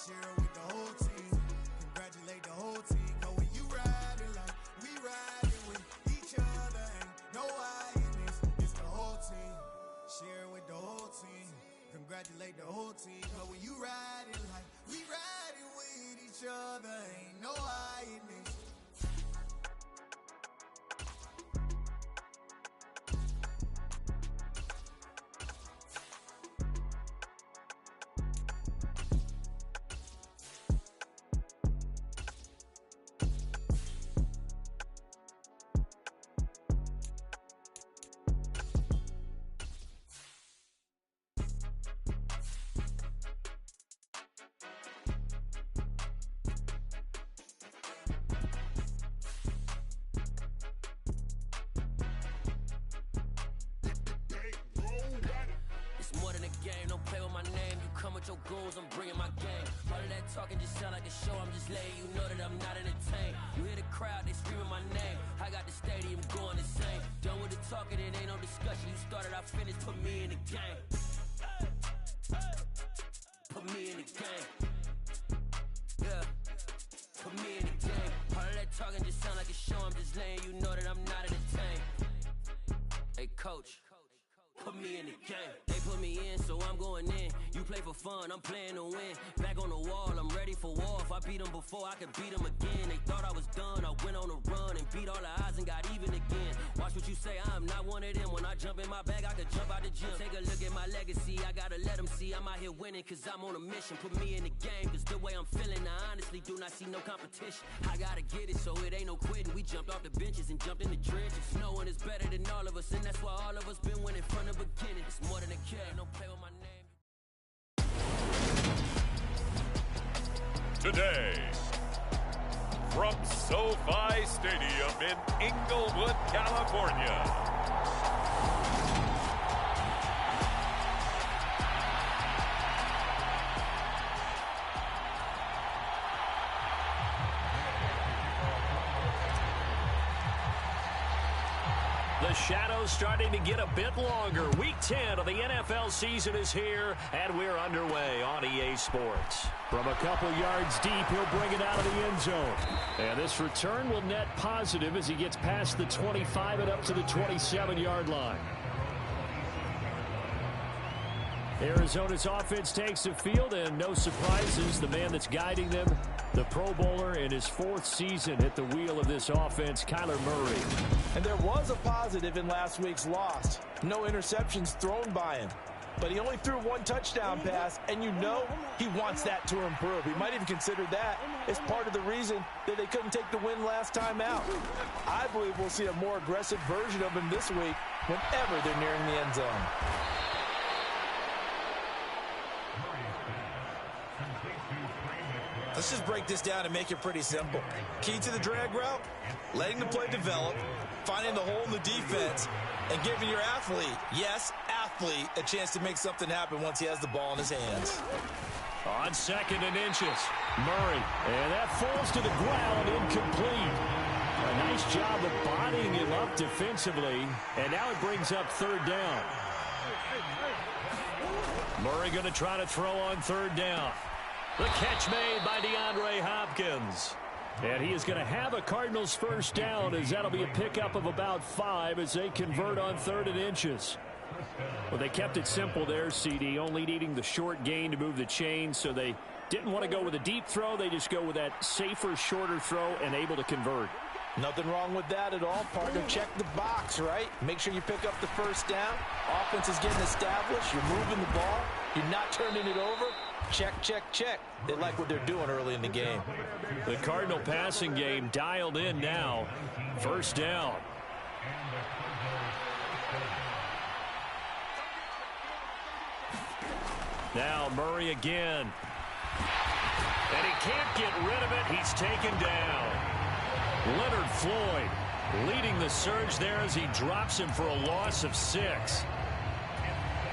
Share it with the whole team. Congratulate the whole team. Cause when you riding like we riding with each other, ain't no I in this. It's the whole team. Share it with the whole team. Congratulate the whole team. Cause when you riding like we riding with each other, ain't no I in this. Your goals, I'm bringing my game. All of that talking just sound like a show. I'm just letting you know that I'm not entertained. You hear the crowd, they screaming my name. I got the stadium going insane. Done with the talking, it ain't no discussion. You started, I finished. Put me in the game. Put me in the game. Yeah. Put me in the game. All of that talking just sound like a show. I'm just letting you know that I'm not entertained. Hey, coach. Put me in the game. They put me in, so I'm going in. You play for fun, I'm playing to win. Back on the wall, I'm ready for war. If I beat them before, I could beat them again. They thought I was done, I went on a run and beat all the odds and got even again. Watch what you say, I'm not one of them. When I jump in my bag, I could jump out the gym. Take a look at my legacy, I gotta let them see I'm out here winning, cause I'm on a mission. Put me in the game, cause the way I'm feeling, I honestly do not see no competition. I gotta get it, so it ain't no quitting. We jumped off the benches and jumped in the trenches. No one is better than all of us, and that's why all of us been winning from the beginning. It's more than a kid, don't play with my name. Today, from SoFi Stadium in Inglewood, California, the shadows starting to get a bit longer. Week 10 of the NFL season is here, and we're underway on EA Sports. From a couple yards deep, he'll bring it out of the end zone. And this return will net positive as he gets past the 25 and up to the 27-yard line. Arizona's offense takes the field, and no surprises. The man that's guiding them, the Pro Bowler in his 4th season at the wheel of this offense, Kyler Murray. And there was a positive in last week's loss. No interceptions thrown by him. But he only threw 1 touchdown pass, and you know he wants that to improve. He might even consider that as part of the reason that they couldn't take the win last time out. I believe we'll see a more aggressive version of him this week whenever they're nearing the end zone. Let's just break this down and make it pretty simple. Key to the drag route, letting the play develop, finding the hole in the defense, and giving your athlete, yes, athlete, a chance to make something happen once he has the ball in his hands. On 2nd and inches, Murray, and that falls to the ground, incomplete. A nice job of bodying him up defensively, and now it brings up 3rd down. Murray going to try to throw on 3rd down. The catch made by DeAndre Hopkins. And he is going to have a Cardinals 1st down, as that'll be a pickup of about 5 as they convert on 3rd and inches. Well, they kept it simple there, CD, only needing the short gain to move the chains, so they didn't want to go with a deep throw. They just go with that safer, shorter throw and able to convert. Nothing wrong with that at all, partner. Check the box, right? Make sure you pick up the 1st down. Offense is getting established. You're moving the ball. You're not turning it over. Check, check, check. They like what they're doing early in the game. The Cardinal passing game dialed in now. 1st down. Now Murray again. And he can't get rid of it. He's taken down. Leonard Floyd leading the surge there as he drops him for a loss of 6.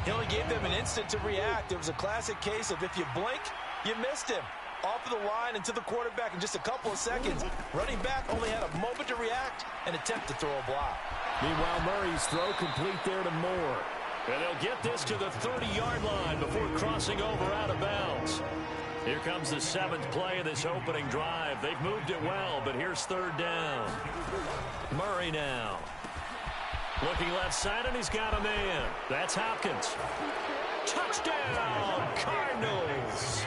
He only gave them an instant to react. It was a classic case of if you blink, you missed him. Off of the line and to the quarterback in just a couple of seconds. Running back only had a moment to react and attempt to throw a block. Meanwhile, Murray's throw complete there to Moore. And they'll get this to the 30-yard line before crossing over out of bounds. Here comes the 7th play of this opening drive. They've moved it well, but here's 3rd down. Murray now. Looking left side, and he's got a man. That's Hopkins. Touchdown, Cardinals.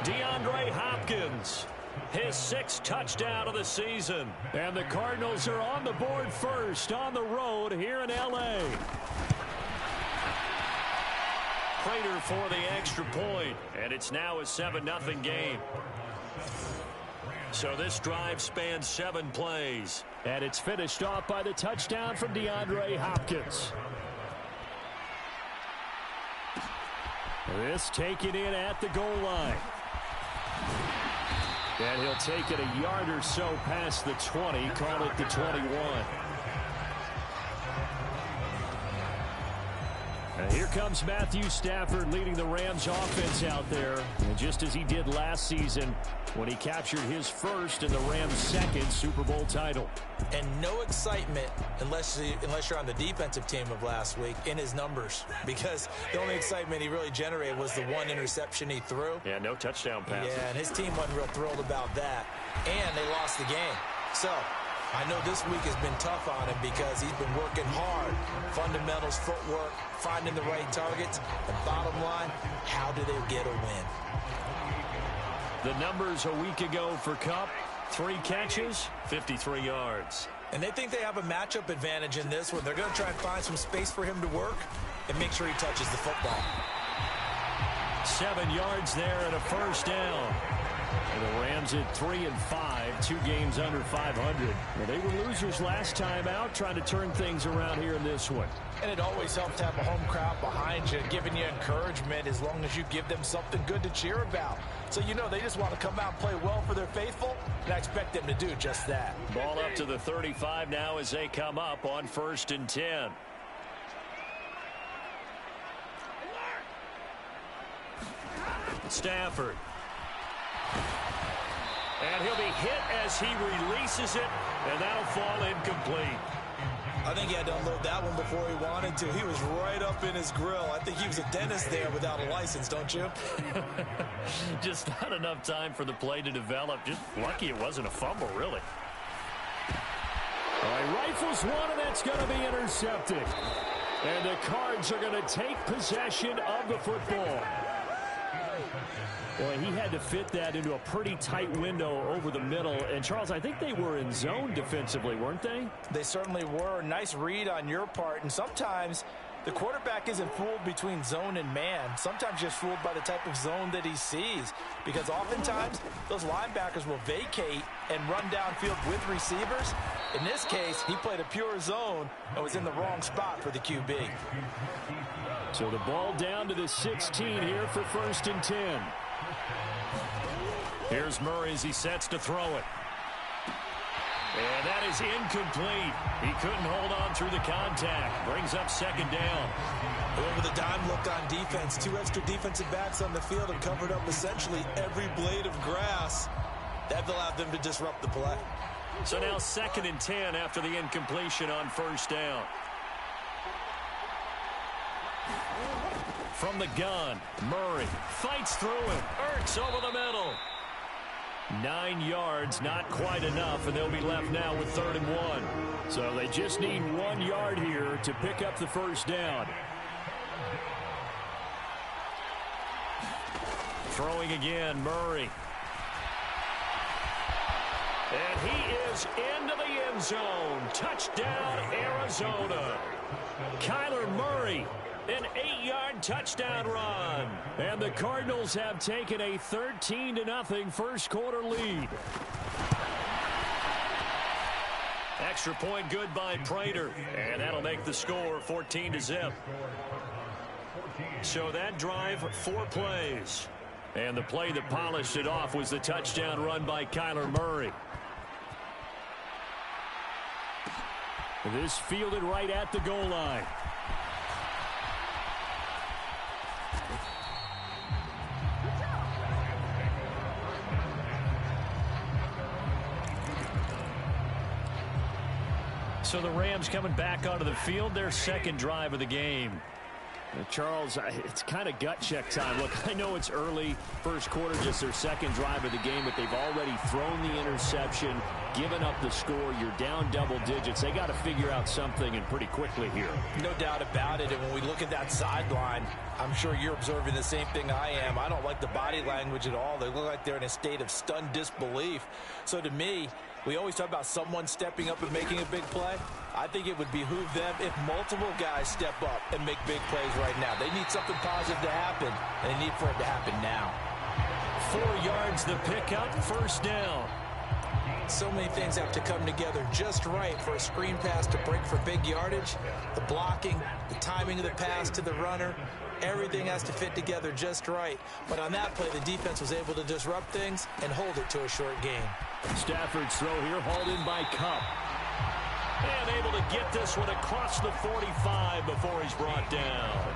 DeAndre Hopkins, his 6th touchdown of the season. And the Cardinals are on the board first on the road here in L.A. Prater for the extra point, and it's now a 7-0 game. So this drive spans 7 plays, and it's finished off by the touchdown from DeAndre Hopkins. This taken in at the goal line. And he'll take it a yard or so past the 20, call it the 21. And here comes Matthew Stafford leading the Rams offense out there. And just as he did last season when he captured his first and the Rams' 2nd Super Bowl title. And no excitement unless you're on the defensive team of last week in his numbers, because the only excitement he really generated was the 1 interception he threw. Yeah, no touchdown passes. Yeah, and his team wasn't real thrilled about that. And they lost the game. So I know this week has been tough on him because he's been working hard. Fundamentals, footwork, finding the right targets. And bottom line, how do they get a win? The numbers a week ago for Kupp: 3 catches, 53 yards. And they think they have a matchup advantage in this one. They're going to try and find some space for him to work and make sure he touches the football. 7 yards there and a 1st down. And the Rams at 3-5, 2 games under 500. Well, they were losers last time out, trying to turn things around here in this one. And it always helps to have a home crowd behind you, giving you encouragement as long as you give them something good to cheer about. So you know they just want to come out and play well for their faithful, and I expect them to do just that. Ball up to the 35 now as they come up on 1st and 10. Stafford. And he'll be hit as he releases it, and that'll fall incomplete. I think he had to unload that one before he wanted to. He was right up in his grill. I think he was a dentist there without a license, don't you? Just not enough time for the play to develop. Just lucky it wasn't a fumble, really. All right, rifles one, and that's going to be intercepted. And the Cards are going to take possession of the football. Boy, he had to fit that into a pretty tight window over the middle. And, Charles, I think they were in zone defensively, weren't they? They certainly were. Nice read on your part. And sometimes the quarterback isn't fooled between zone and man. Sometimes just fooled by the type of zone that he sees. Because oftentimes, those linebackers will vacate and run downfield with receivers. In this case, he played a pure zone and was in the wrong spot for the QB. So the ball down to the 16 here for 1st and 10. Here's Murray as he sets to throw it. And that is incomplete. He couldn't hold on through the contact. Brings up 2nd down. Over the dime look on defense. 2 extra defensive backs on the field and covered up essentially every blade of grass. That allowed them to disrupt the play. So now 2nd and 10 after the incompletion on 1st down. From the gun, Murray fights through it. Ertz over the middle. 9 yards, not quite enough, and they'll be left now with 3rd and 1. So they just need 1 yard here to pick up the 1st down. Throwing again, Murray. And he is into the end zone. Touchdown, Arizona. Kyler Murray. An 8-yard touchdown run. And the Cardinals have taken a 13-0 first quarter lead. Extra point good by Prater. And that'll make the score 14-0. So that drive, 4 plays. And the play that polished it off was the touchdown run by Kyler Murray. This fielded right at the goal line. So the Rams coming back onto the field, their 2nd drive of the game. Charles, it's kind of gut check time. Look, I know it's early, first quarter, just their second drive of the game, but they've already thrown the interception, given up the score. You're down double digits. They got to figure out something, and pretty quickly here. No doubt about it. And when we look at that sideline, I'm sure you're observing the same thing I am. I don't like the body language at all. They look like they're in a state of stunned disbelief. So to me, we always talk about someone stepping up and making a big play. I think it would behoove them if multiple guys step up and make big plays right now. They need something positive to happen, and they need for it to happen now. 4 yards the pickup, first down. So many things have to come together just right for a screen pass to break for big yardage. The blocking, the timing of the pass to the runner, everything has to fit together just right. But on that play, the defense was able to disrupt things and hold it to a short gain. Stafford's throw here hauled in by Cup. And able to get this one across the 45 before he's brought down.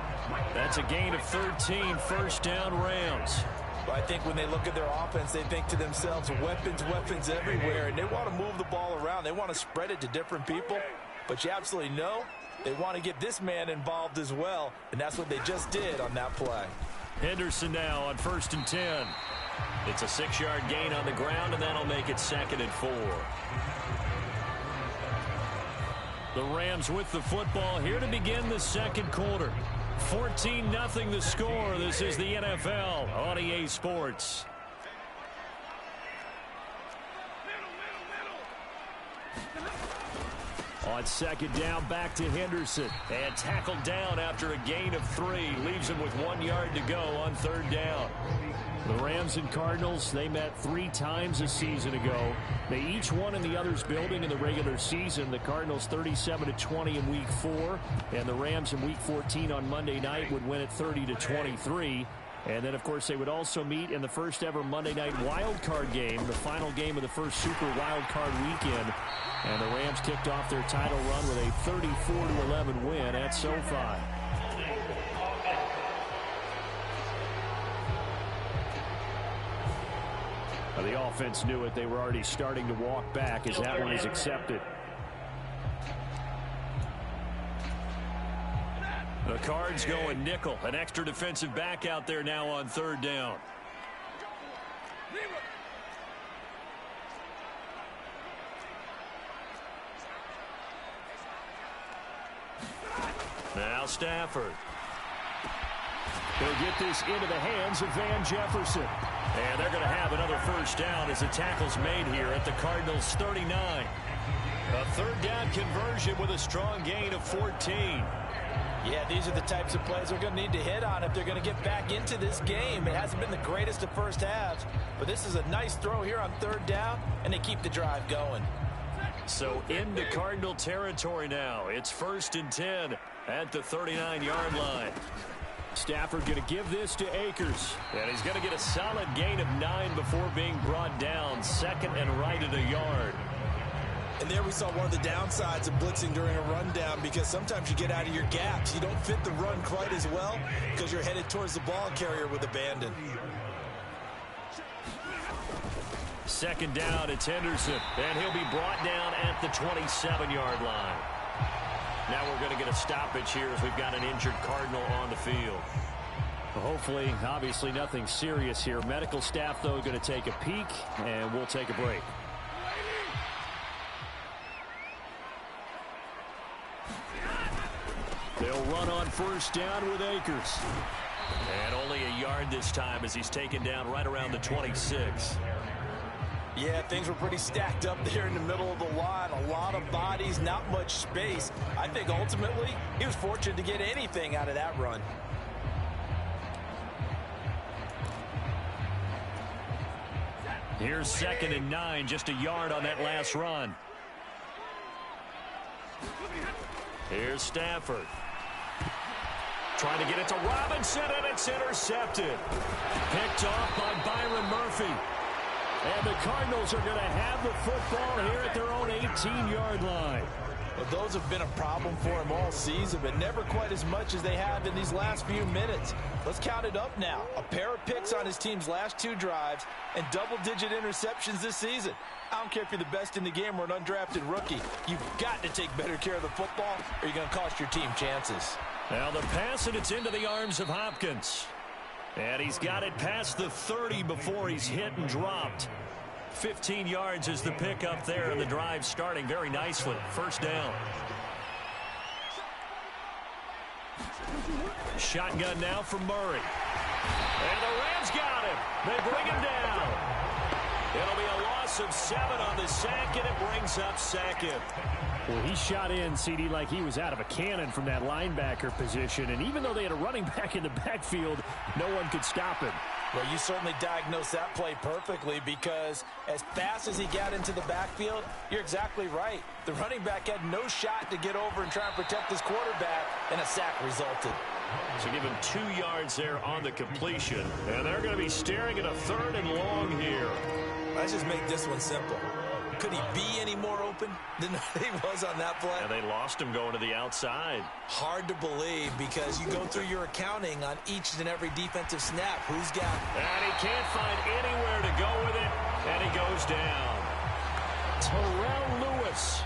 That's a gain of 13, first down Rams. Well, I think when they look at their offense, they think to themselves, weapons everywhere, and they want to move the ball around. They want to spread it to different people, but you absolutely know they want to get this man involved as well, and that's what they just did on that play. Henderson now on 1st and 10. It's a 6-yard gain on the ground, and that'll make it 2nd and 4. The Rams with the football here to begin the second quarter. 14-0 the score. This is the NFL on EA Sports. On second down, back to Henderson. And tackled down after a gain of 3. Leaves him with 1 yard to go on 3rd down. The Rams and Cardinals, they met 3 times a season ago. They each won in the other's building in the regular season. The Cardinals 37-20 in Week 4. And the Rams in Week 14 on Monday night would win it 30-23. And then, of course, they would also meet in the first ever Monday night wild card game, the final game of the first Super Wild Card weekend. And the Rams kicked off their title run with a 34-11 win at SoFi. The offense knew it. They were already starting to walk back as that one is accepted. The Cards going nickel. An extra defensive back out there now on 3rd down. Now Stafford. He'll get this into the hands of Van Jefferson. And they're going to have another first down as the tackle's made here at the Cardinals' 39. A 3rd down conversion with a strong gain of 14. Yeah, these are the types of plays they're going to need to hit on if they're going to get back into this game. It hasn't been the greatest of first halves, but this is a nice throw here on 3rd down, and they keep the drive going. So into Cardinal territory now. It's 1st and 10 at the 39-yard line. Stafford going to give this to Akers. And he's going to get a solid gain of 9 before being brought down. 2nd and right at a yard. And there we saw one of the downsides of blitzing during a rundown, because sometimes you get out of your gaps. You don't fit the run quite as well because you're headed towards the ball carrier with abandon. 2nd down, it's Henderson. And he'll be brought down at the 27-yard line. Now we're going to get a stoppage here as we've got an injured Cardinal on the field. Well, hopefully, obviously nothing serious here. Medical staff, though, going to take a peek, and we'll take a break. They'll run on 1st down with Akers. And only a yard this time as he's taken down right around the 26. Yeah, things were pretty stacked up there in the middle of the line. A lot of bodies, not much space. I think ultimately he was fortunate to get anything out of that run. Here's 2nd and 9, just a yard on that last run. Here's Stafford. Trying to get it to Robinson, and it's intercepted. Picked off by Byron Murphy. And the Cardinals are going to have the football here at their own 18-yard line. Well, those have been a problem for him all season, but never quite as much as they have in these last few minutes. Let's count it up now. A pair of picks on his team's last 2 drives and double-digit interceptions this season. I don't care if you're the best in the game or an undrafted rookie. You've got to take better care of the football or you're going to cost your team chances. Now the pass, and it's into the arms of Hopkins. And he's got it past the 30 before he's hit and dropped. 15 yards is the pickup there, and the drive starting very nicely. First down. Shotgun now from Murray. And the Rams got him. They bring him down. It'll be a loss of 7 on the sack, and it brings up second. Well, he shot in, CD, like he was out of a cannon from that linebacker position. And even though they had a running back in the backfield, no one could stop him. Well, you certainly diagnosed that play perfectly, because as fast as he got into the backfield, you're exactly right. The running back had no shot to get over and try and protect his quarterback, and a sack resulted. So give him 2 yards there on the completion. And they're going to be staring at a 3rd and long here. Let's just make this one simple. Could he be any more open than he was on that play? And they lost him going to the outside. Hard to believe, because you go through your accounting on each and every defensive snap. Who's got? And he can't find anywhere to go with it, and he goes down. Terrell Lewis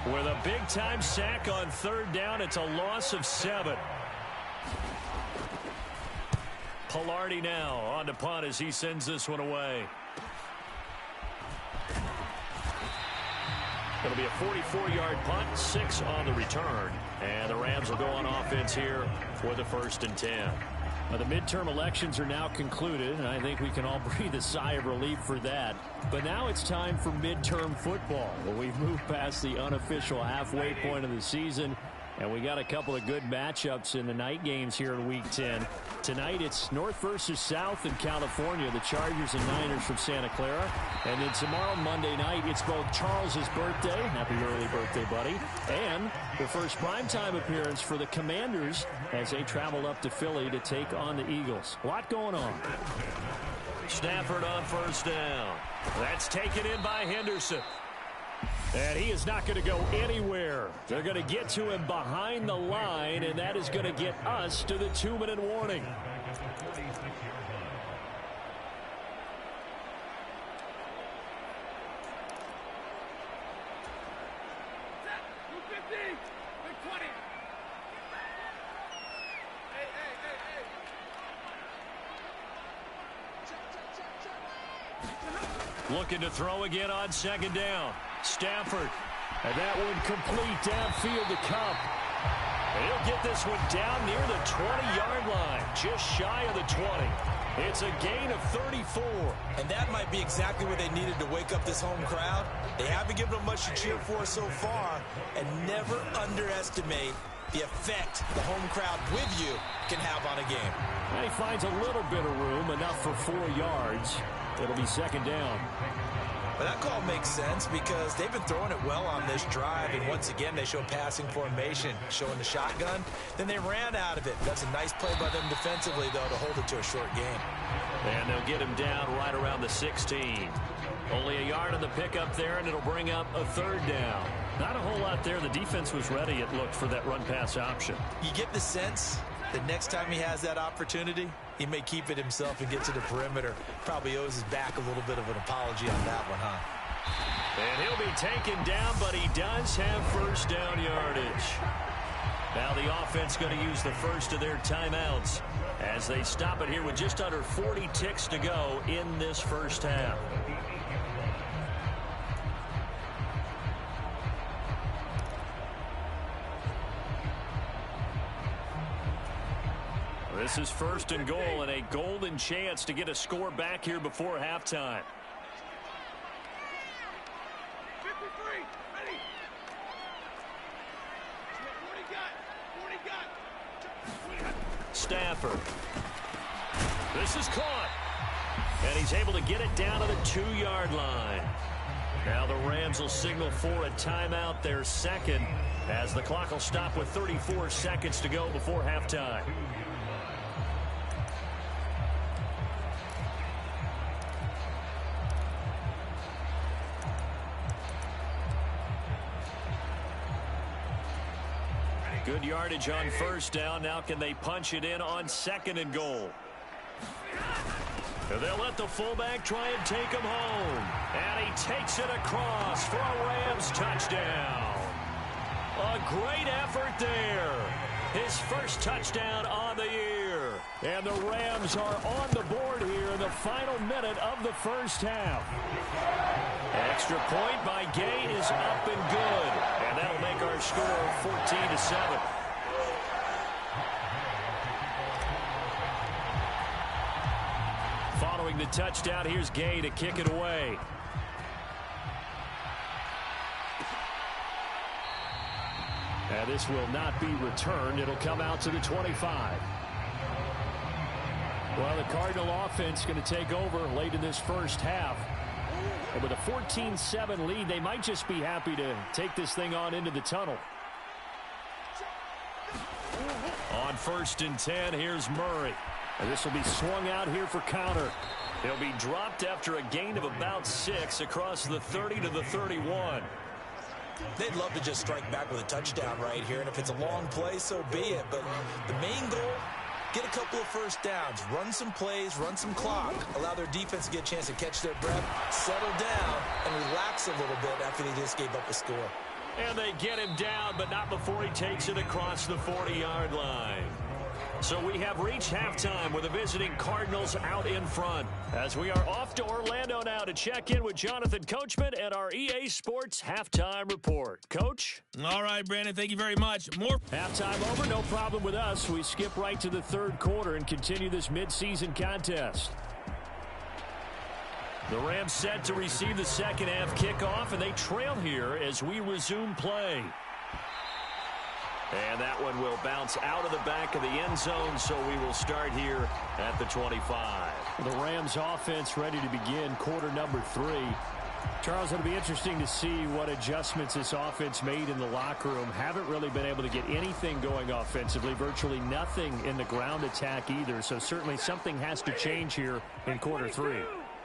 with a big-time sack on 3rd down. It's a loss of 7. Pilardi now on to punt as he sends this one away. It'll be a 44-yard punt, 6 on the return. And the Rams will go on offense here for the 1st and 10. Well, the midterm elections are now concluded, and I think we can all breathe a sigh of relief for that. But now it's time for midterm football. Well, we've moved past the unofficial halfway point of the season, and we got a couple of good matchups in the night games here in Week 10. Tonight, it's North versus South in California, the Chargers and Niners from Santa Clara. And then tomorrow, Monday night, it's both Charles's birthday, happy early birthday, buddy, and the first primetime appearance for the Commanders as they travel up to Philly to take on the Eagles. A lot going on. Stafford on 1st down. That's taken in by Henderson. And he is not going to go anywhere. They're going to get to him behind the line, and that is going to get us to the 2-minute warning. Looking to throw again on 2nd down. Stafford, and that one complete downfield to Cup. And he'll get this one down near the 20-yard line, just shy of the 20. It's a gain of 34. And that might be exactly what they needed to wake up this home crowd. They haven't given them much to cheer for so far, and never underestimate the effect the home crowd with you can have on a game. And he finds a little bit of room, enough for 4 yards. It'll be 2nd down. But that call makes sense, because they've been throwing it well on this drive, and once again they show passing formation, showing the shotgun. Then they ran out of it. That's a nice play by them defensively, though, to hold it to a short game. And they'll get him down right around the 16. Only a yard on the pickup there, and it'll bring up a 3rd down. Not a whole lot there. The defense was ready, it looked, for that run-pass option. You get the sense that next time he has that opportunity, he may keep it himself and get to the perimeter. Probably owes his back a little bit of an apology on that one, huh? And he'll be taken down, but he does have 1st down yardage. Now the offense going to use the first of their timeouts as they stop it here with just under 40 ticks to go in this first half. This is 1st and goal, and a golden chance to get a score back here before halftime. 53, ready. Stafford. This is caught. And he's able to get it down to the 2-yard line. Now the Rams will signal for a timeout, their 2nd, as the clock will stop with 34 seconds to go before halftime. Good yardage on 1st down. Now can they punch it in on 2nd and goal? And they'll let the fullback try and take him home. And he takes it across for a Rams touchdown. A great effort there. His first touchdown on the year. And the Rams are on the board here in the final minute of the first half. Extra point by Gay is up and good. And that'll make our score 14-7. Following the touchdown, here's Gay to kick it away. And this will not be returned. It'll come out to the 25. Well, the Cardinal offense going to take over late in this first half. And with a 14-7 lead, they might just be happy to take this thing on into the tunnel. On 1st and 10, here's Murray. And this will be swung out here for counter. He'll be dropped after a gain of about 6 across the 30 to the 31. They'd love to just strike back with a touchdown right here, and if it's a long play, so be it. But the main goal, get a couple of first downs, run some plays, run some clock, allow their defense to get a chance to catch their breath, settle down, and relax a little bit after they just gave up a score. And they get him down, but not before he takes it across the 40-yard line. So we have reached halftime with the visiting Cardinals out in front. As we are off to Orlando now to check in with Jonathan Coachman and our EA Sports Halftime Report. Coach? All right, Brandon, thank you very much. More halftime over, no problem with us. We skip right to the third quarter and continue this midseason contest. The Rams set to receive the second half kickoff, and they trail here as we resume play. And that one will bounce out of the back of the end zone, so we will start here at the 25. The Rams offense ready to begin quarter number 3. Charles, it'll be interesting to see what adjustments this offense made in the locker room. Haven't really been able to get anything going offensively, virtually nothing in the ground attack either, so certainly something has to change here in quarter 3.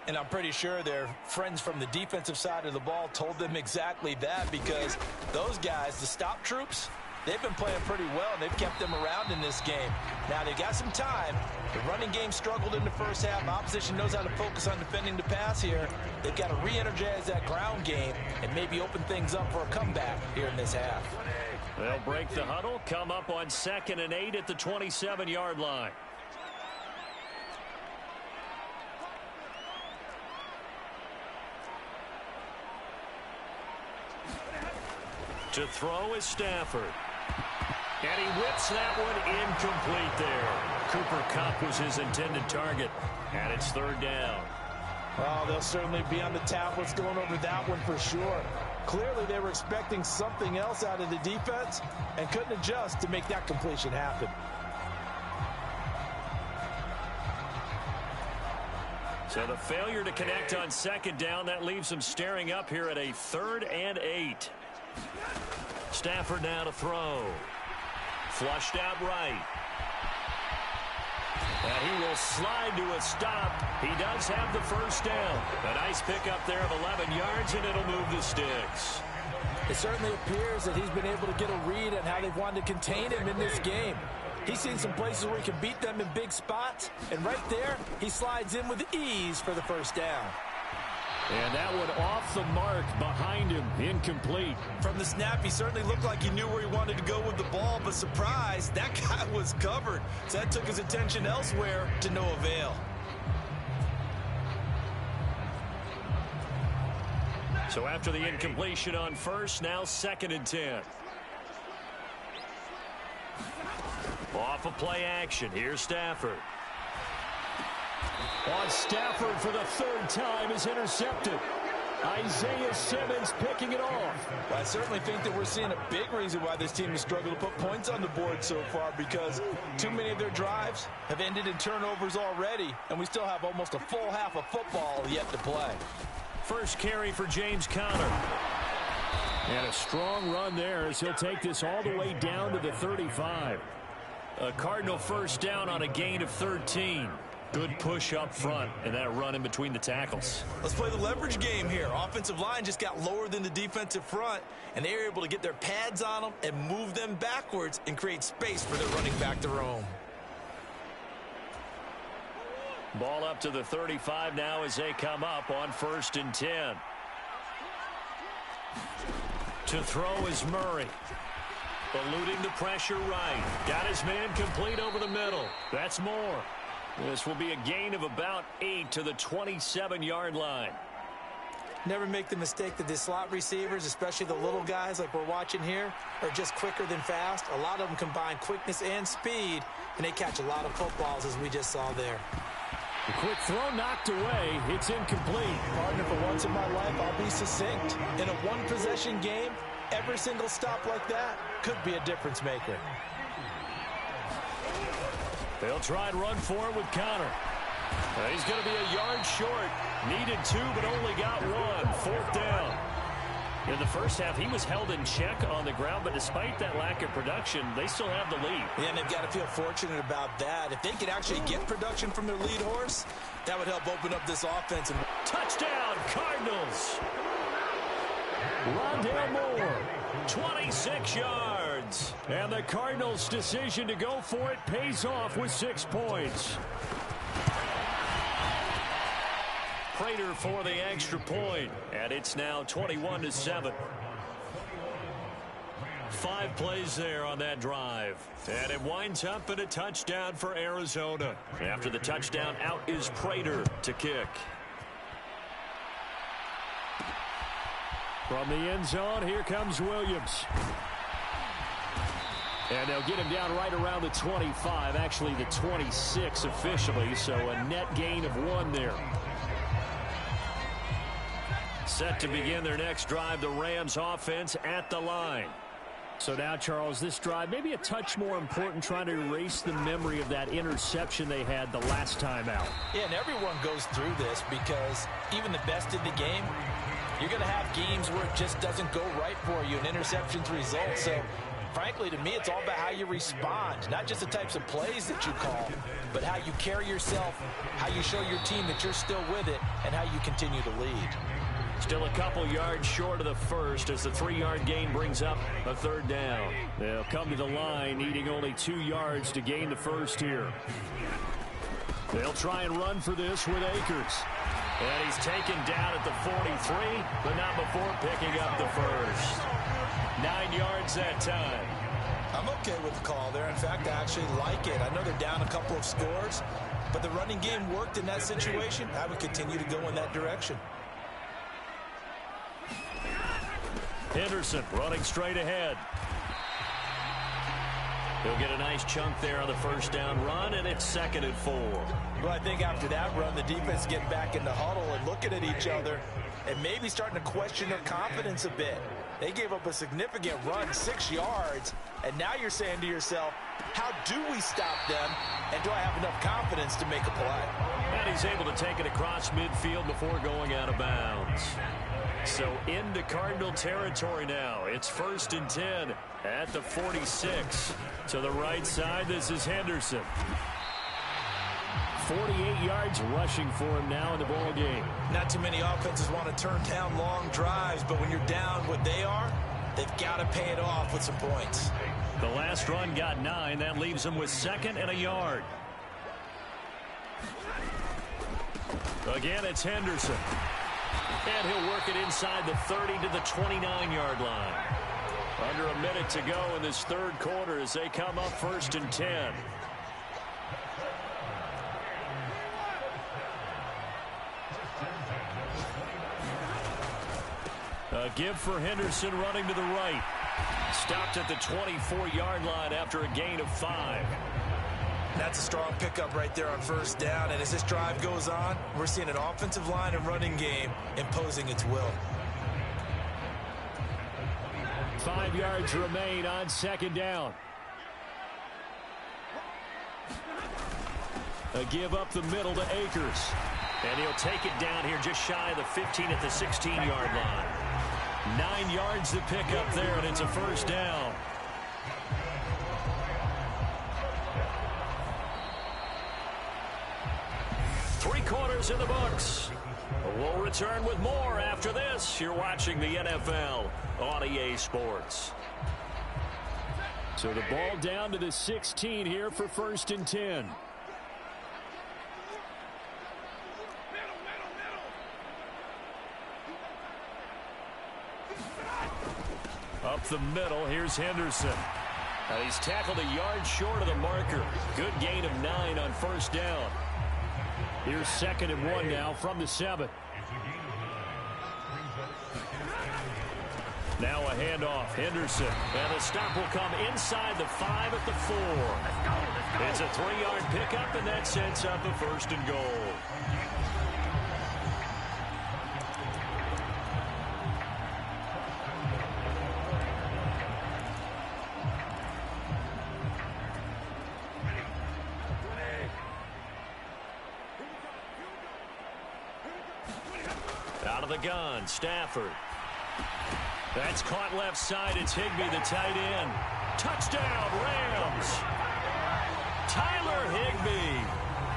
And I'm pretty sure their friends from the defensive side of the ball told them exactly that, because those guys, the stop troops, they've been playing pretty well, and they've kept them around in this game. Now, they've got some time. The running game struggled in the first half. Opposition knows how to focus on defending the pass here. They've got to re-energize that ground game and maybe open things up for a comeback here in this half. They'll break the huddle, come up on 2nd and 8 at the 27-yard line. To throw is Stafford. And he whips that one incomplete there. Cooper Kupp was his intended target. And it's 3rd down. Oh, they'll certainly be on the tablets going over that one for sure. Clearly they were expecting something else out of the defense and couldn't adjust to make that completion happen. So the failure to connect on 2nd down, that leaves them staring up here at a 3rd and 8. Stafford now to throw. Flushed out right. And he will slide to a stop. He does have the first down. A nice pickup there of 11 yards, and it'll move the sticks. It certainly appears that he's been able to get a read on how they've wanted to contain him in this game. He's seen some places where he can beat them in big spots, and right there, he slides in with ease for the first down. And that one off the mark behind him, incomplete. From the snap, he certainly looked like he knew where he wanted to go with the ball, but surprise, that guy was covered. So that took his attention elsewhere to no avail. So after the incompletion on 1st, now 2nd and 10. Off of play action, here's Stafford. On Stafford for the 3rd time is intercepted. Isaiah Simmons picking it off. Well, I certainly think that we're seeing a big reason why this team has struggled to put points on the board so far, because too many of their drives have ended in turnovers already, and we still have almost a full half of football yet to play. First carry for James Conner. And a strong run there as he'll take this all the way down to the 35. A Cardinal first down on a gain of 13. Good push up front, and that run in between the tackles. Let's play the leverage game here. Offensive line just got lower than the defensive front, and they were able to get their pads on them and move them backwards and create space for their running back to roam. Ball up to the 35 now as they come up on 1st and 10. To throw is Murray. Eluding the pressure right. Got his man complete over the middle. That's more. This will be a gain of about 8 to the 27-yard line. Never make the mistake that the slot receivers, especially the little guys like we're watching here, are just quicker than fast. A lot of them combine quickness and speed, and they catch a lot of footballs, as we just saw there. The quick throw knocked away. It's incomplete. Partner, for once in my life, I'll be succinct. In a one-possession game, every single stop like that could be a difference maker. They'll try and run for it with Connor. He's going to be a yard short. Needed 2, but only got 1. 4th down. In the first half, he was held in check on the ground, but despite that lack of production, they still have the lead. Yeah, and they've got to feel fortunate about that. If they could actually get production from their lead horse, that would help open up this offense. And touchdown, Cardinals! Rondale Moore, 26 yards. And the Cardinals' decision to go for it pays off with 6 points. Prater for the extra point, and it's now 21-7. 5 plays there on that drive, and it winds up in a touchdown for Arizona. After the touchdown, out is Prater to kick. From the end zone, here comes Williams. And they'll get him down right around the 25, actually the 26 officially, so a net gain of 1 there. Set to begin their next drive, the Rams offense at the line. So now, Charles, this drive maybe a touch more important, trying to erase the memory of that interception they had the last time out. Yeah, and everyone goes through this because even the best in the game, you're going to have games where it just doesn't go right for you and interceptions result. So, frankly, to me, it's all about how you respond, not just the types of plays that you call, but how you carry yourself, how you show your team that you're still with it, and how you continue to lead. Still a couple yards short of the first as the 3-yard gain brings up a 3rd down. They'll come to the line needing only 2 yards to gain the first here. They'll try and run for this with Akers. And he's taken down at the 43, but not before picking up the first. 9 yards that time. I'm okay with the call there. In fact, I actually like it. I know they're down a couple of scores, but the running game worked in that situation. I would continue to go in that direction. Henderson running straight ahead. He'll get a nice chunk there on the first down run, and it's 2nd and 4. Well, I think after that run, the defense getting back in the huddle and looking at each other and maybe starting to question their confidence a bit. They gave up a significant run, 6 yards, and now you're saying to yourself, how do we stop them, and do I have enough confidence to make a play? And he's able to take it across midfield before going out of bounds. So into Cardinal territory now. It's 1st and 10 at the 46. To the right side, this is Henderson. 48 yards rushing for him now in the ball game. Not too many offenses want to turn down long drives, but when you're down what they are, they've got to pay it off with some points. The last run got 9. That leaves them with 2nd and a yard. Again, it's Henderson. And he'll work it inside the 30 to the 29-yard line. Under a minute to go in this 3rd quarter as they come up 1st and 10. A give for Henderson running to the right. Stopped at the 24-yard line after a gain of 5. That's a strong pickup right there on 1st down. And as this drive goes on, we're seeing an offensive line and running game imposing its will. 5 yards remain on 2nd down. A give up the middle to Akers. And he'll take it down here just shy of the 15 at the 16-yard line. 9 yards to pick up there, and it's a 1st down. Three quarters in the books. We'll return with more after this. You're watching the NFL on EA Sports. So the ball down to the 16 here for 1st and 10. Up the middle, here's Henderson. He's tackled a yard short of the marker. Good gain of 9 on first down. Here's 2nd and 1 now from the 7. Now a handoff. Henderson. And the stop will come inside the 5 at the 4. It's a 3-yard pickup, and that sets up a 1st and goal. Out of the gun, Stafford. That's caught left side. It's Higbee, the tight end. Touchdown, Rams. Tyler Higbee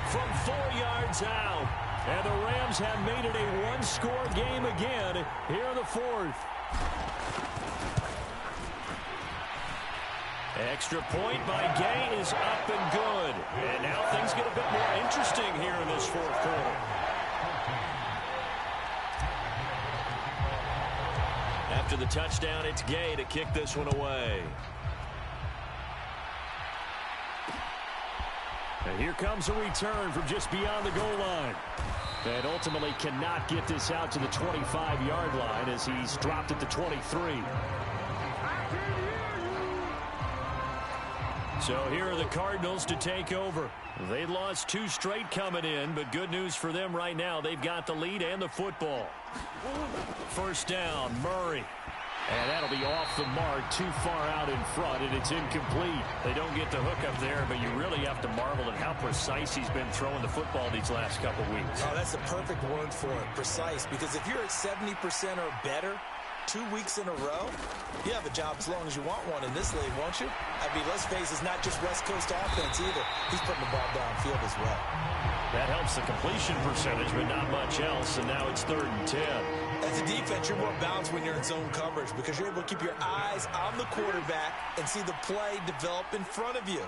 from 4 yards out. And the Rams have made it a one-score game again here in the 4th. Extra point by Gay is up and good. And now things get a bit more interesting here in this 4th quarter. After the touchdown, it's Gay to kick this one away. And here comes a return from just beyond the goal line. And ultimately cannot get this out to the 25-yard line as he's dropped at the 23. So here are the Cardinals to take over. They lost 2 straight coming in, but good news for them right now. They've got the lead and the football. First down, Murray. And that'll be off the mark, too far out in front, and it's incomplete. They don't get the hook up there, but you really have to marvel at how precise he's been throwing the football these last couple weeks. Oh, that's the perfect word for it, precise, because if you're at 70% or better 2 weeks in a row, you have a job as long as you want one in this league, won't you? I mean, let's face it, it's not just West Coast offense either. He's putting the ball downfield as well. That helps the completion percentage, but not much else, and now it's 3rd and 10. As a defense, you're more balanced when you're in zone coverage because you're able to keep your eyes on the quarterback and see the play develop in front of you.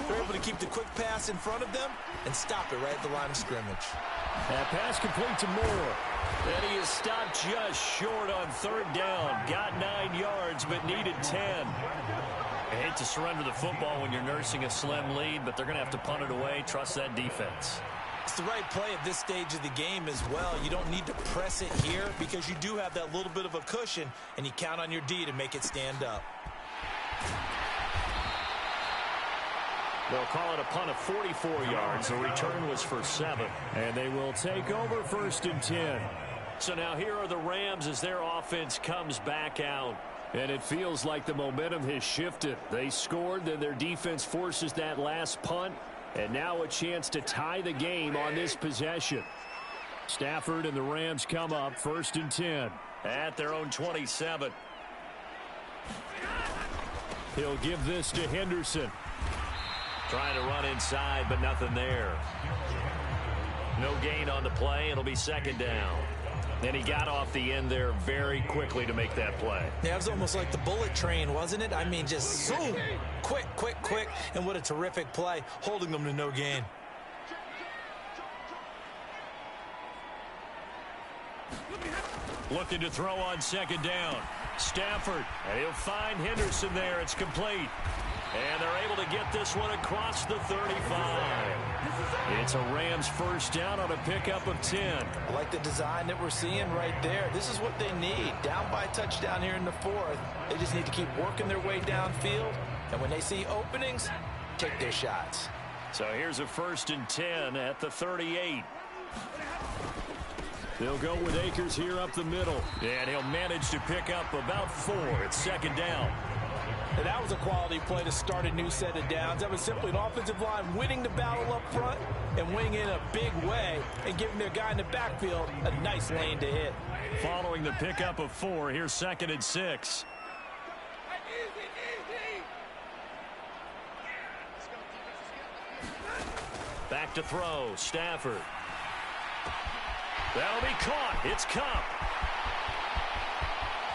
You're able to keep the quick pass in front of them and stop it right at the line of scrimmage. That pass complete to Moore. And he is stopped just short on 3rd down. Got 9 yards, but needed 10. I hate to surrender the football when you're nursing a slim lead, but they're going to have to punt it away. Trust that defense. It's the right play at this stage of the game as well. You don't need to press it here because you do have that little bit of a cushion, and you count on your D to make it stand up. They'll call it a punt of 44 yards. The return was for 7. And they will take over 1st and 10. So now here are the Rams as their offense comes back out. And it feels like the momentum has shifted. They scored, then their defense forces that last punt. And now a chance to tie the game on this possession. Stafford and the Rams come up 1st and 10 at their own 27. He'll give this to Henderson. Trying to run inside, but nothing there. No gain on the play. It'll be 2nd down. And he got off the end there very quickly to make that play. Yeah, it was almost like the bullet train, wasn't it? I mean, just zoom. Quick, quick, quick. And what a terrific play, holding them to no gain. Looking to throw on 2nd down. Stafford, and he'll find Henderson there. It's complete. And they're able to get this one across the 35. It's a Rams 1st down on a pickup of 10. I like the design that we're seeing right there. This is what they need. Down by touchdown here in the 4th. They just need to keep working their way downfield. And when they see openings, take their shots. So here's a 1st and 10 at the 38. They'll go with Akers here up the middle. And he'll manage to pick up about 4. It's 2nd down. And that was a quality play to start a new set of downs. That was simply an offensive line winning the battle up front and winning in a big way and giving their guy in the backfield a nice lane to hit. Following the pickup of 4, here's 2nd and 6. Back to throw, Stafford. That'll be caught. It's Kupp.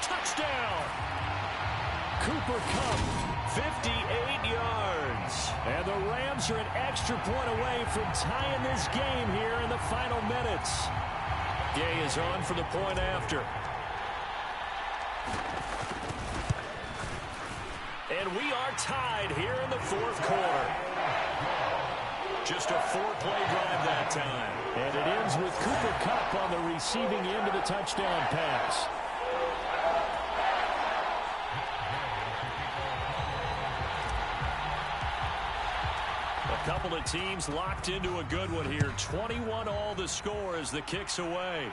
Touchdown! Cooper Kupp, 58 yards. And the Rams are an extra point away from tying this game here in the final minutes. Gay is on for the point after. And we are tied here in the fourth quarter. Just a 4-play drive that time. And it ends with Cooper Kupp on the receiving end of the touchdown pass. A couple of teams locked into a good one here. 21 all the score as the kick's away.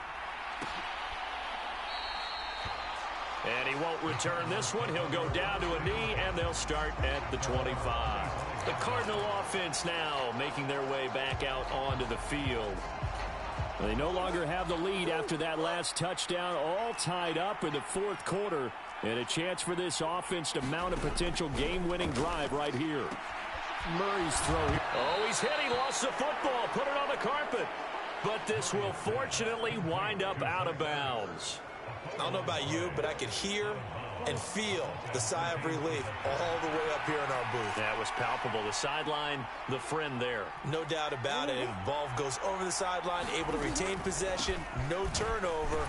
And he won't return this one. He'll go down to a knee, and they'll start at the 25. The Cardinal offense now making their way back out onto the field. They no longer have the lead after that last touchdown, all tied up in the fourth quarter, and a chance for this offense to mount a potential game-winning drive right here. Murray's throw here. Oh, he's hit. He lost the football. Put it on the carpet. But this will fortunately wind up out of bounds. I don't know about you, but I could hear and feel the sigh of relief all the way up here in our booth. That was palpable. The sideline, the friend there. No doubt about it. The ball goes over the sideline, able to retain possession, no turnover.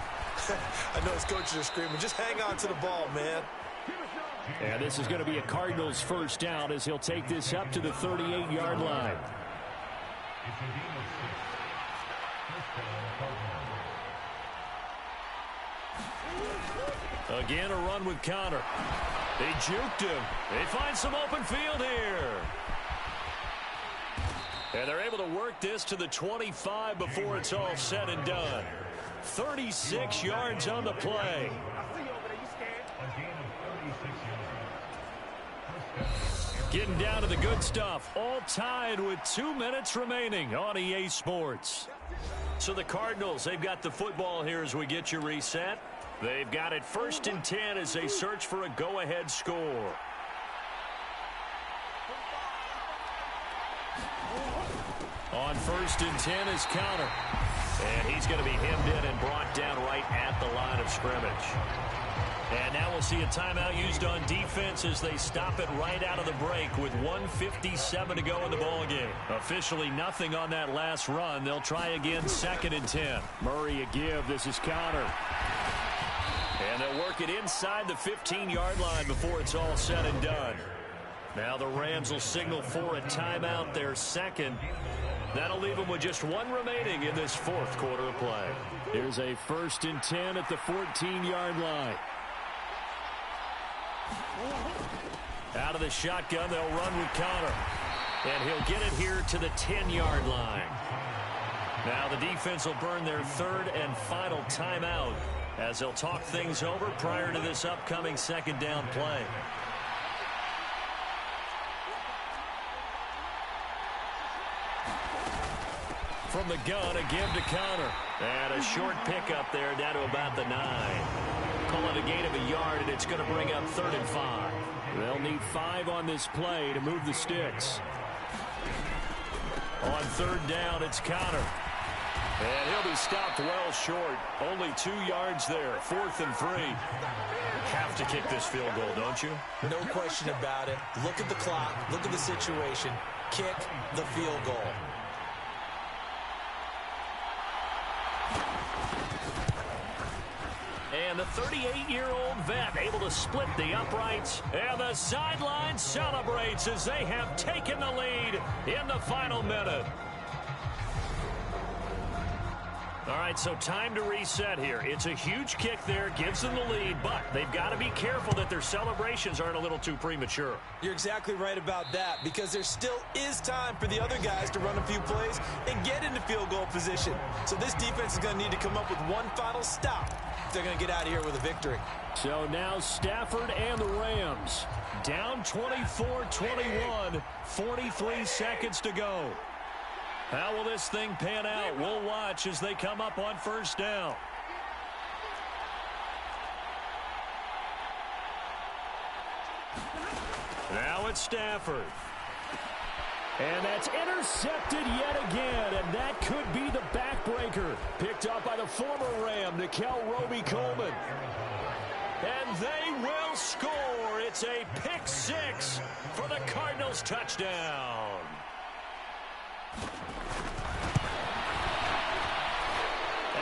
I know his coaches are screaming, just hang on to the ball, man. And this is going to be a Cardinals first down as he'll take this up to the 38-yard line. Again, a run with Connor. They juked him. They find some open field here. And they're able to work this to the 25 before it's all said and done. 36 yards on the play. Getting down to the good stuff. All tied with 2 minutes remaining on EA Sports. So the Cardinals, they've got the football here as we get you reset. They've got it 1st and 10 as they search for a go-ahead score. On 1st and 10 is Connor. And he's going to be hemmed in and brought down right at the line of scrimmage. And now we'll see a timeout used on defense as they stop it right out of the break with 1:57 to go in the ballgame. Officially nothing on that last run. They'll try again 2nd and 10. Murray a give. This is Connor. And they'll work it inside the 15-yard line before it's all said and done. Now the Rams will signal for a timeout, their second. That'll leave them with just 1 remaining in this fourth quarter of play. Here's a 1st and 10 at the 14-yard line. Out of the shotgun, they'll run with Connor. And he'll get it here to the 10-yard line. Now the defense will burn their 3rd and final timeout as they'll talk things over prior to this upcoming 2nd down play. From the gun, a give to Connor. And a short pickup there down to about the 9. Call it a gain of a yard, and it's going to bring up 3rd and 5. They'll need 5 on this play to move the sticks. On 3rd down, it's Connor. And he'll be stopped well short. Only 2 yards there. 4th and 3. Have to kick this field goal, don't you? No question about it. Look at the clock. Look at the situation. Kick the field goal. And the 38-year-old vet able to split the uprights. And the sideline celebrates as they have taken the lead in the final minute. All right, so time to reset here. It's a huge kick there, gives them the lead, but they've got to be careful that their celebrations aren't a little too premature. You're exactly right about that, because there still is time for the other guys to run a few plays and get into field goal position. So this defense is going to need to come up with one final stop if they're going to get out of here with a victory. So now Stafford and the Rams down 24-21, 43 seconds to go. How will this thing pan out? We'll watch as they come up on 1st down. Now it's Stafford. And that's intercepted yet again, and that could be the backbreaker. Picked up by the former Ram, Nikel Roby-Coleman. And they will score. It's a pick 6 for the Cardinals touchdown.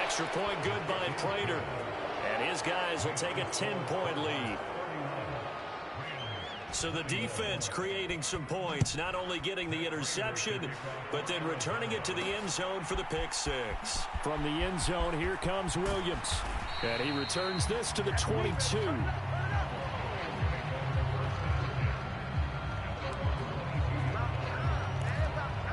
Extra point good by Prater. And his guys will take a 10-point lead. So the defense creating some points, not only getting the interception, but then returning it to the end zone for the pick six. From the end zone, here comes Williams. And he returns this to the 22.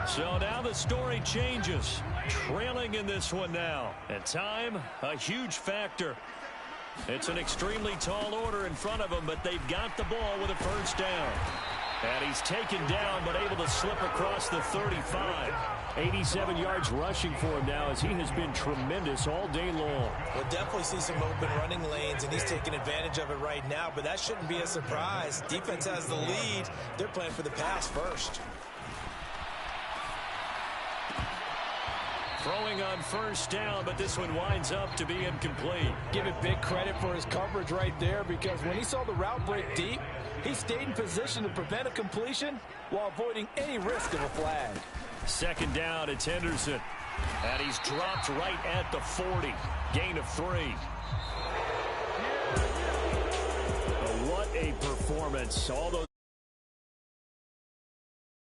So now the story changes. Trailing in this one now. And time, a huge factor. It's an extremely tall order in front of them, but they've got the ball with a first down. And he's taken down, but able to slip across the 35. 87 yards rushing for him now, as he has been tremendous all day long. We'll definitely see some open running lanes, and he's taking advantage of it right now, but that shouldn't be a surprise. Defense has the lead. They're playing for the pass first. Throwing on first down, but this one winds up to be incomplete. Give it big credit for his coverage right there, because when he saw the route break deep, he stayed in position to prevent a completion while avoiding any risk of a flag. Second down, it's Henderson. And he's dropped right at the 40. Gain of 3. What a performance. All those